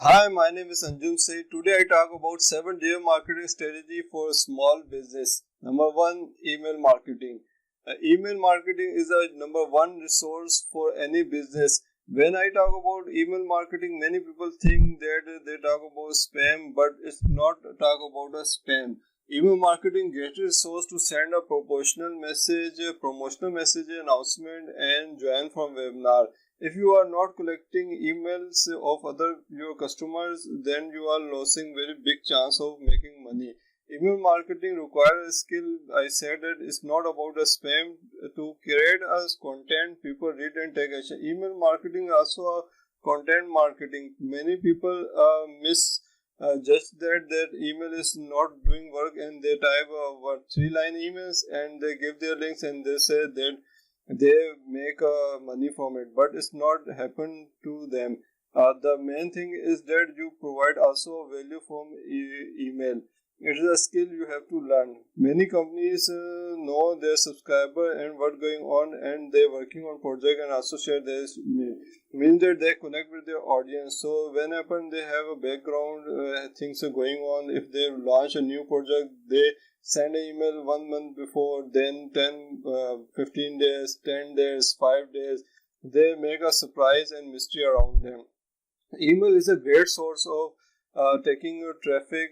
Hi, my name is Anjum. Say today I talk about 7 day marketing strategy for small business. Number one, email marketing. Email marketing is a number one resource for any business. When I talk about email marketing, many people think that they talk about spam, but it's not talk about a spam. Email marketing gets resource to send a promotional message, announcement, and join from webinar. If you are not collecting emails of other your customers, then you are losing very big chance of making money. Email marketing requires a skill. I said that it's not about a spam. To create as content people read and take action. Email marketing also a content marketing. Many people miss just that email is not doing work, and they type three-line emails and they give their links and they say that they make money from it, but it's not happened to them. The main thing is that you provide also value from email. It is a skill you have to learn. Many companies know their subscriber and what going on, and they working on project and also share this means that they connect with their audience. So when happen they have a background things are going on. If they launch a new project, they send an email 1 month before, then 10 15 days, 10 days, 5 days, they make a surprise and mystery around them. Email is a great source of taking your traffic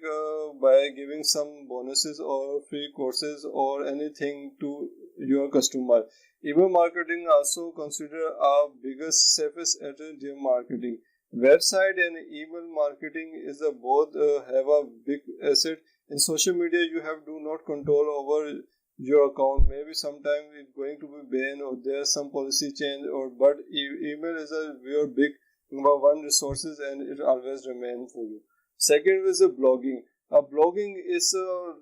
by giving some bonuses or free courses or anything to your customer. Email marketing also consider our biggest safest asset in marketing. Website and email marketing is a both have a big asset. In social media you have do not control over your account. Maybe sometime it's going to be banned or there's some policy change, or but email is a very big number one resources and it always remain for you. Second is a blogging. Blogging is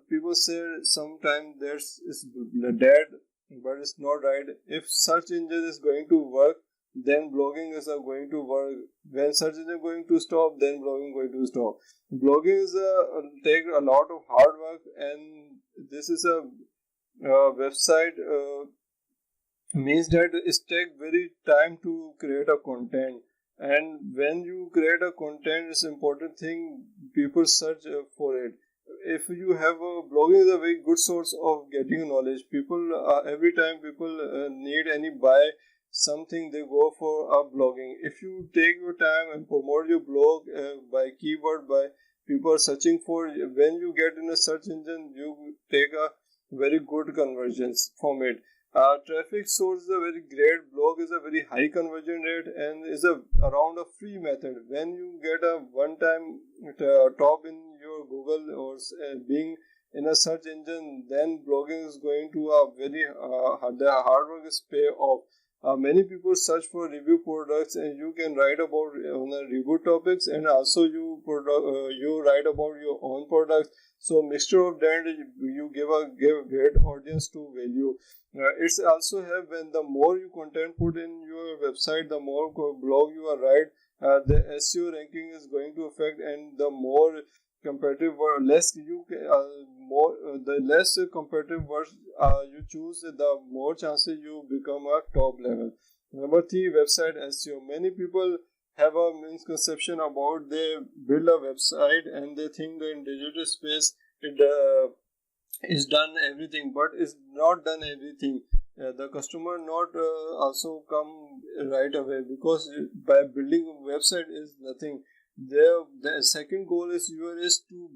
people say sometimes there's is dead, but it's not right. If search engine is going to work, then blogging is going to work. When search engine going to stop, then blogging going to stop. Blogging is take a lot of hard work, and this is a website means that it take very time to create a content. And when you create a content, it's important thing people search for it. If you have a blogging is a very good source of getting knowledge. People every time people need any buy something, they go for a blogging. If you take your time and promote your blog by keyword, by people searching for, when you get in a search engine, you take a very good conversions from it. Traffic source is a very great. Blog is a very high conversion rate and is a around a free method. When you get a one time top in your Google or being in a search engine, then blogging is going to a very the hard work is pay off. Many people search for review products, and you can write about on a review topics, and also you write about your own products. So mixture of that, you give great audience to value. It's also have, when the more you content put in your website, the more blog you are write, the SEO ranking is going to affect, and the more competitive or less you more the less competitive words you choose, the more chances you become a top level. Number three, website SEO. Many people have a misconception about they build a website and they think that in digital space it is done everything, but it's not done everything. The customer not also come right away, because by building a website is nothing. The second goal is to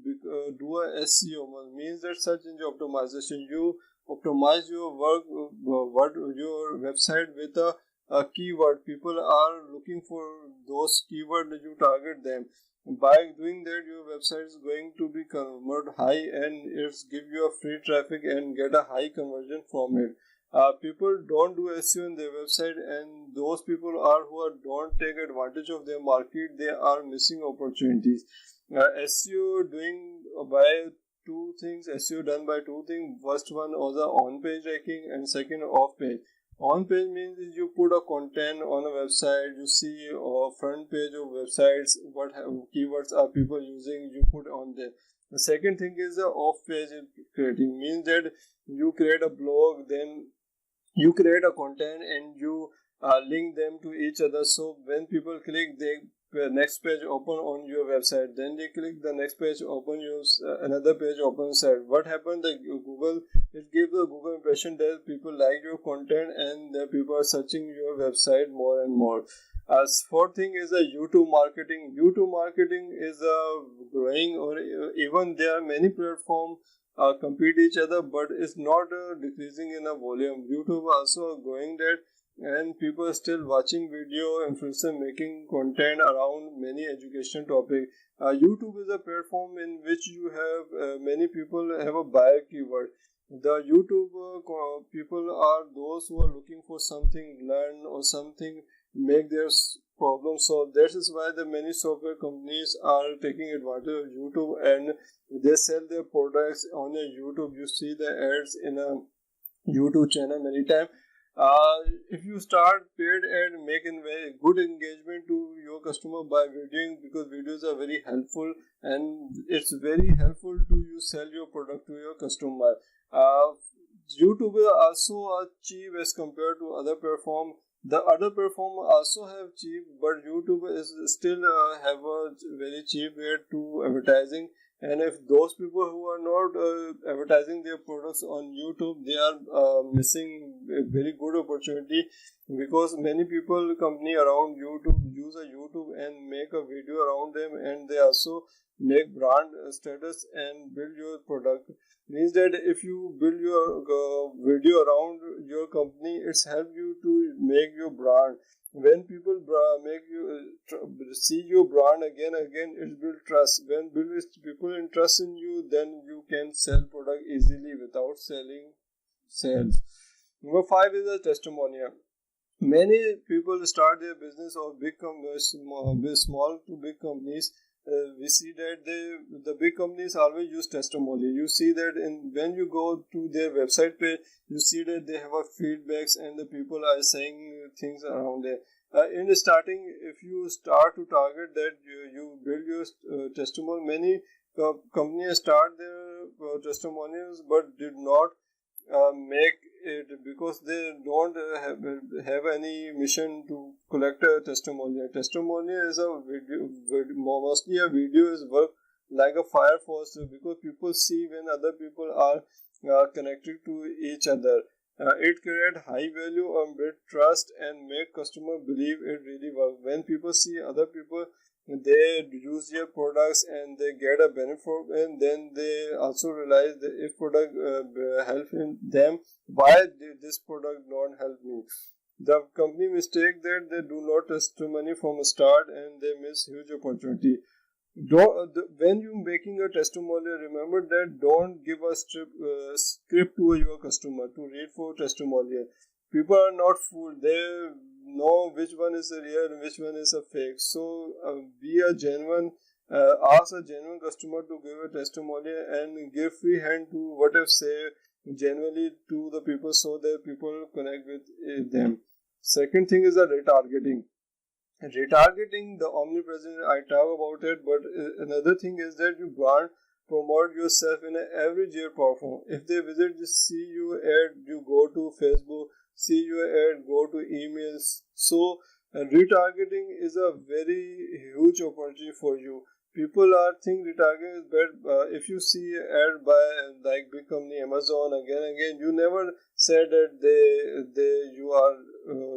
do a SEO, means that search engine optimization. You optimize your work, what your website with a keyword. People are looking for those keywords that you target them. By doing that, your website is going to be convert high, and it's give you a free traffic and get a high conversion from it. People don't do SEO in their website, and those people are who are don't take advantage of their market. They are missing opportunities. SEO doing by two things. SEO done by two things. First one was the on page ranking, and second off page. On page means you put a content on a website, you see a front page of websites, what keywords are people using, you put on there. The second thing is the off page creating, means that you create a blog, then you create a content and you link them to each other, so when people click, they next page open on your website. Then they click the next page, open your another page open site. What happened? The Google, it gives the Google impression that people like your content and the people are searching your website more and more. As fourth thing is the YouTube marketing. YouTube marketing is growing, or even there are many platforms compete each other, but it's not decreasing in a volume. YouTube also growing that, and people are still watching video influencer making content around many education topic. YouTube is a platform in which you have many people have a buyer keyword. The YouTube people are those who are looking for something learn or something make their problem solved. That is why the many software companies are taking advantage of YouTube, and they sell their products on a YouTube. You see the ads in a YouTube channel many times. If you start paid ad, making very good engagement to your customer by videoing, because videos are very helpful and it's very helpful to you sell your product to your customer. YouTube is also cheap as compared to other platform. The other platform also have cheap, but YouTube is still have a very cheap rate to advertising. And if those people who are not advertising their products on YouTube, they are missing a very good opportunity, because many people, company around YouTube use a YouTube and make a video around them, and they also make brand status and build your product. Means that if you build your video around your company, it's help you to make your brand. When people make you see your brand again, it build trust. When people interest in you, then you can sell product easily without selling sales. Number 5 is a testimonial. Many people start their business or small to big companies. We see that the big companies always use testimonial. You see that when you go to their website page, you see that they have a feedbacks and the people are saying things around there. In the starting, if you start to target that, you build your testimonial. Many companies start their testimonials but did not make it, because they don't have any mission to collect a testimonial. Testimonial is a video, mostly a video is work like a fire force, because people see when other people are connected to each other. It creates high value and build trust and make customer believe it really works. When people see other people, they use your products and they get a benefit, and then they also realize that if product helping them, why did this product not help me? The company mistake that they do not testimony from the start, and they miss huge opportunity. When you making a testimonial, remember that don't give a script to your customer to read for testimonial. People are not fooled. They know which one is a real and which one is a fake. So be a genuine, ask a genuine customer to give a testimonial and give free hand to whatever say genuinely to the people, so that people connect with them. Second thing is the retargeting. Retargeting, the omnipresent, I talk about it, but another thing is that you brand promote yourself in every geo platform. If they visit, just see your ad, you go to Facebook, see your ad, go to emails. So retargeting is a very huge opportunity for you. People are think retargeting is bad. If you see ad by like big company Amazon again, you never said that they you are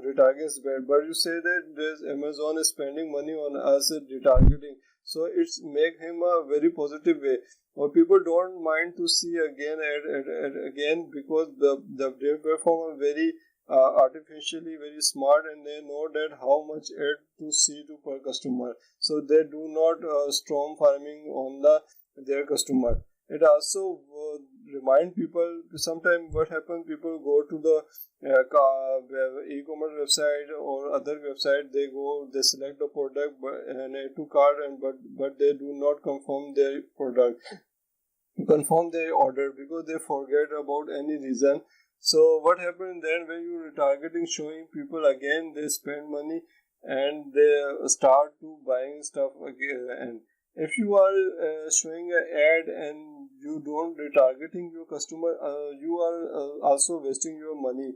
retargeting is bad, but you say that there's Amazon is spending money on us at retargeting, so it's make him a very positive way. Or people don't mind to see again again, because the platform are very artificially very smart, and they know that how much ad to see to per customer, so they do not storm farming on their customer. It also remind people. Sometimes what happens, people go to the e-commerce website or other website, they select the product and add to cart, but they do not confirm their product, confirm their order, because they forget about any reason. So what happens then, when you retargeting showing people again, they spend money and they start to buying stuff again. And if you are showing an ad and you don't retargeting your customer, you are also wasting your money.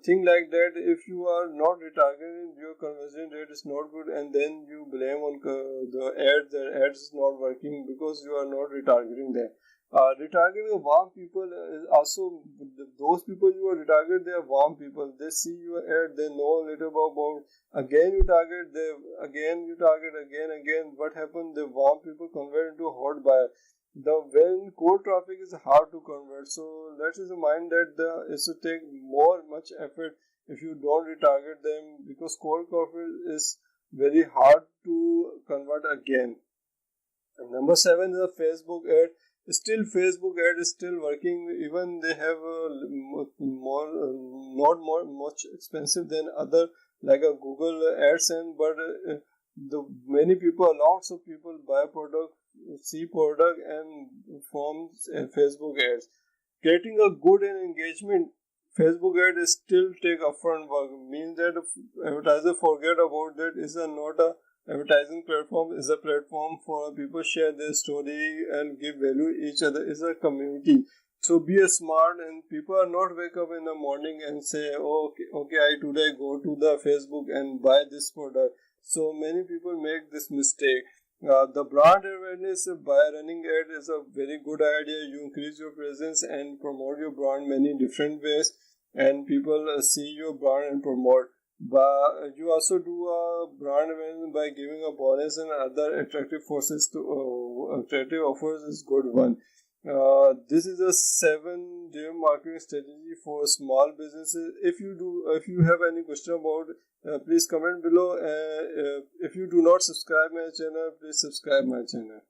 thing like that. If you are not retargeting, your conversion rate is not good, and then you blame on the ads is not working because you are not retargeting them. Retargeting warm people is also those people you are retarget. They are warm people. They see your ad. They know a little about. Again you target. Again you target. Again. What happened? The warm people convert into hot buyer. When cold traffic is hard to convert, so let's just mind that it's to take much effort if you don't retarget them, because cold traffic is very hard to convert again. And number 7 is a Facebook ad. Still, Facebook ad is still working. Even they have not more much expensive than other like a Google AdSense, but the many people, lots of people buy product, see product, and forms Facebook ads. Getting a good engagement, Facebook ad is still take upfront work. Means that if advertiser forget about that is not a advertising platform, is a platform for people share their story and give value each other. Is a community. So be a smart, and people are not wake up in the morning and say, oh, okay, I today go to the Facebook and buy this product. So many people make this mistake. The brand awareness by running ad is a very good idea. You increase your presence and promote your brand many different ways, and people see your brand and promote. But you also do a brand awareness by giving a bonus and other attractive forces to attractive offers is good one. This is a 7 marketing strategy for small businesses. If you have any question about, please comment below. If you do not subscribe my channel, please subscribe my channel.